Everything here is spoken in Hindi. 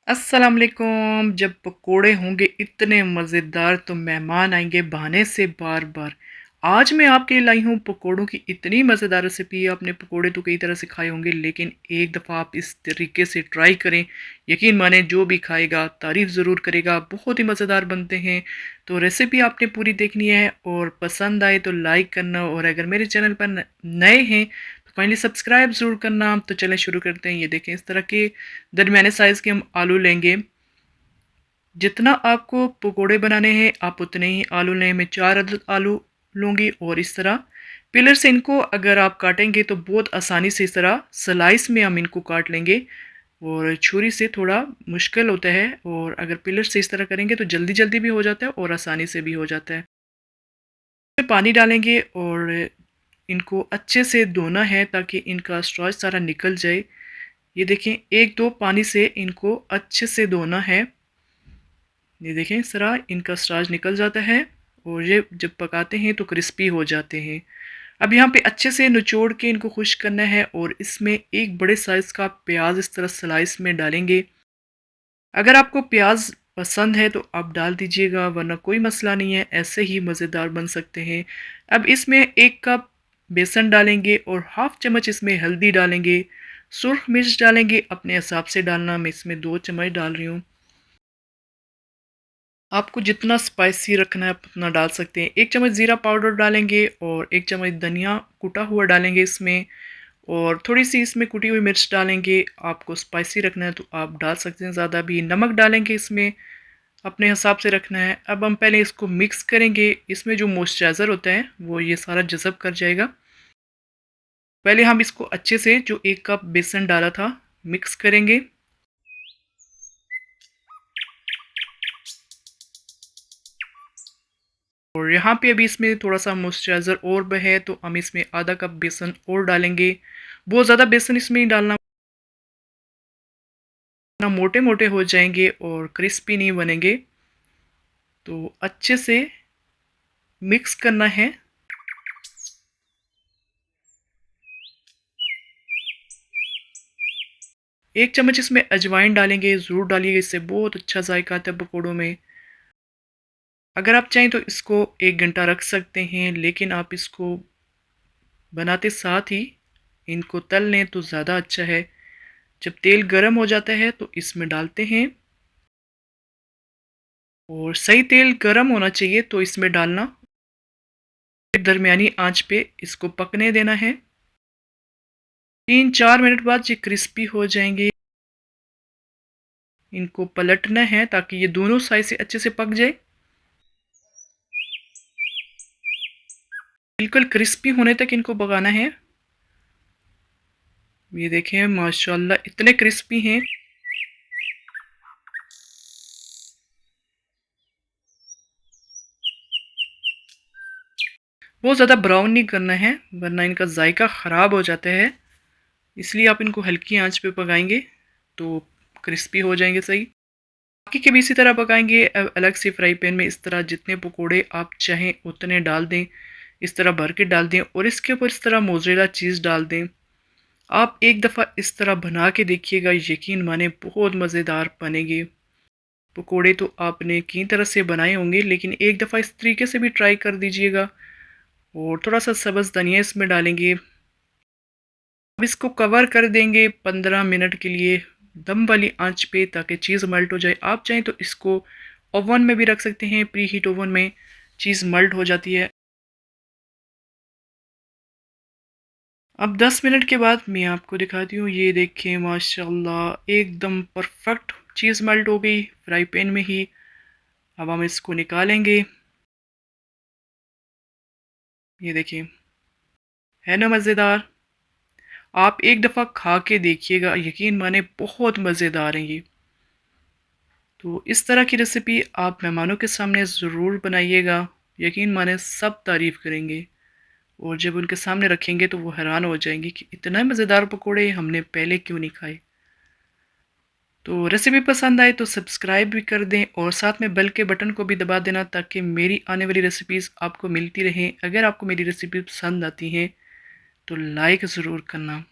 अस्सलाम वालेकुम। जब पकोड़े होंगे इतने मज़ेदार तो मेहमान आएंगे बहाने से बार बार। आज मैं आपके लिए लाई हूँ पकोड़ों की इतनी मज़ेदार रेसिपी। आपने पकोड़े तो कई तरह से खाए होंगे लेकिन एक दफ़ा आप इस तरीके से ट्राई करें, यकीन माने जो भी खाएगा तारीफ़ ज़रूर करेगा। बहुत ही मज़ेदार बनते हैं। तो रेसिपी आपने पूरी देखनी है और पसंद आए तो लाइक करना, और अगर मेरे चैनल पर नए हैं तो फाइनली सब्सक्राइब ज़रूर करना। तो चलें शुरू करते हैं। ये देखें, इस तरह के दरमियाने साइज़ के हम आलू लेंगे। जितना आपको पकोड़े बनाने हैं आप उतने ही आलू लें। मैं 4 अदद आलू लूँगी और इस तरह पिलर से इनको अगर आप काटेंगे तो बहुत आसानी से इस तरह स्लाइस में हम इनको काट लेंगे, और छुरी से थोड़ा मुश्किल होता है, और अगर पिलर से इस तरह करेंगे तो जल्दी जल्दी भी हो जाता है और आसानी से भी हो जाता है। पानी डालेंगे और इनको अच्छे से धोना है ताकि इनका स्टार्च सारा निकल जाए। ये देखें, एक दो पानी से इनको अच्छे से धोना है। ये देखें, इस तरह इनका स्टार्च निकल जाता है और ये जब पकाते हैं तो क्रिस्पी हो जाते हैं। अब यहाँ पे अच्छे से निचोड़ के इनको खुश्क करना है और इसमें एक बड़े साइज़ का प्याज इस तरह स्लाइस में डालेंगे। अगर आपको प्याज पसंद है तो आप डाल दीजिएगा, वरना कोई मसला नहीं है, ऐसे ही मज़ेदार बन सकते हैं। अब इसमें 1 कप बेसन डालेंगे और हाफ़ चम्मच इसमें हल्दी डालेंगे। सुर्ख मिर्च डालेंगे, अपने हिसाब से डालना। मैं इसमें 2 चम्मच डाल रही हूँ। आपको जितना स्पाइसी रखना है आप उतना डाल सकते हैं। 1 चम्मच ज़ीरा पाउडर डालेंगे और 1 चम्मच धनिया कुटा हुआ डालेंगे इसमें, और थोड़ी-सी इसमें कुटी हुई मिर्च डालेंगे। आपको स्पाइसी रखना है तो आप डाल सकते हैं ज़्यादा भी। नमक डालेंगे इसमें, अपने हिसाब से रखना है। अब हम पहले इसको मिक्स करेंगे। इसमें जो मॉइस्चराइज़र होता है वो ये सारा जज़ब कर जाएगा। पहले हम इसको अच्छे से जो 1 कप बेसन डाला था मिक्स करेंगे। और यहाँ पे अभी इसमें थोड़ा-सा मॉइस्चराइज़र और भी है तो हम इसमें आधा कप बेसन और डालेंगे। बहुत ज़्यादा बेसन इसमें नहीं डालना, ना मोटे-मोटे हो जाएँगे और क्रिस्पी नहीं बनेंगे। तो अच्छे से मिक्स करना है। 1 चम्मच इसमें अजवाइन डालेंगे, ज़रूर डालिएगा, इससे बहुत अच्छा जायका आता है पकौड़ों में। अगर आप चाहें तो इसको 1 घंटा रख सकते हैं, लेकिन आप इसको बनाते साथ ही इनको तल लें तो ज़्यादा अच्छा है। जब तेल गर्म हो जाता है तो इसमें डालते हैं, और सही तेल गर्म होना चाहिए तो इसमें डालना। फिर दरमियानी आंच पे इसको पकने देना है। 3-4 मिनट बाद ये क्रिस्पी हो जाएंगे। इनको पलटना है ताकि ये दोनों साइड से अच्छे से पक जाए। बिल्कुल क्रिस्पी होने तक इनको पकाना है। ये देखें, माशाल्लाह इतने क्रिस्पी हैं। बहुत ज़्यादा ब्राउन नहीं करना है वरना इनका जायका ख़राब हो जाता है। इसलिए आप इनको हल्की आंच पे पकाएंगे तो क्रिस्पी हो जाएंगे सही। बाकी के भी इसी तरह पकाएंगे। अलग से फ्राई पैन में इस तरह जितने पकोड़े आप चाहें उतने डाल दें, इस तरह भर के डाल दें और इसके ऊपर इस तरह मोज़रेला चीज़ डाल दें। आप एक दफ़ा इस तरह बना के देखिएगा, यकीन माने बहुत मज़ेदार बनेंगे। पकोड़े तो आपने कई तरह से बनाए होंगे लेकिन एक दफ़ा इस तरीके से भी ट्राई कर दीजिएगा। और थोड़ा सा सब्ज़ धनिया इसमें डालेंगे। अब इसको कवर कर देंगे 15 मिनट के लिए दम वाली आंच पे, ताकि चीज़ मेल्ट हो जाए। आप चाहें तो इसको ओवन में भी रख सकते हैं, प्री हीट ओवन में चीज़ मेल्ट हो जाती है। अब 10 मिनट के बाद मैं आपको दिखाती हूँ। ये देखें, माशाल्लाह एकदम परफेक्ट चीज़ मेल्ट हो गई फ्राई पैन में ही। अब हम इसको निकालेंगे। ये देखिए, है ना मज़ेदार। आप एक दफ़ा खा के देखिएगा, यकीन माने बहुत मज़ेदार हैं ये। तो इस तरह की रेसिपी आप मेहमानों के सामने ज़रूर बनाइएगा, यकीन माने सब तारीफ़ करेंगे, और जब उनके सामने रखेंगे तो वो हैरान हो जाएंगे कि इतना मज़ेदार पकोड़े हमने पहले क्यों नहीं खाए। तो रेसिपी पसंद आए तो सब्सक्राइब भी कर दें और साथ में बेल के बटन को भी दबा देना ताकि मेरी आने वाली रेसिपीज़ आपको मिलती रहें। अगर आपको मेरी रेसिपी पसंद आती हैं तो लाइक ज़रूर करना।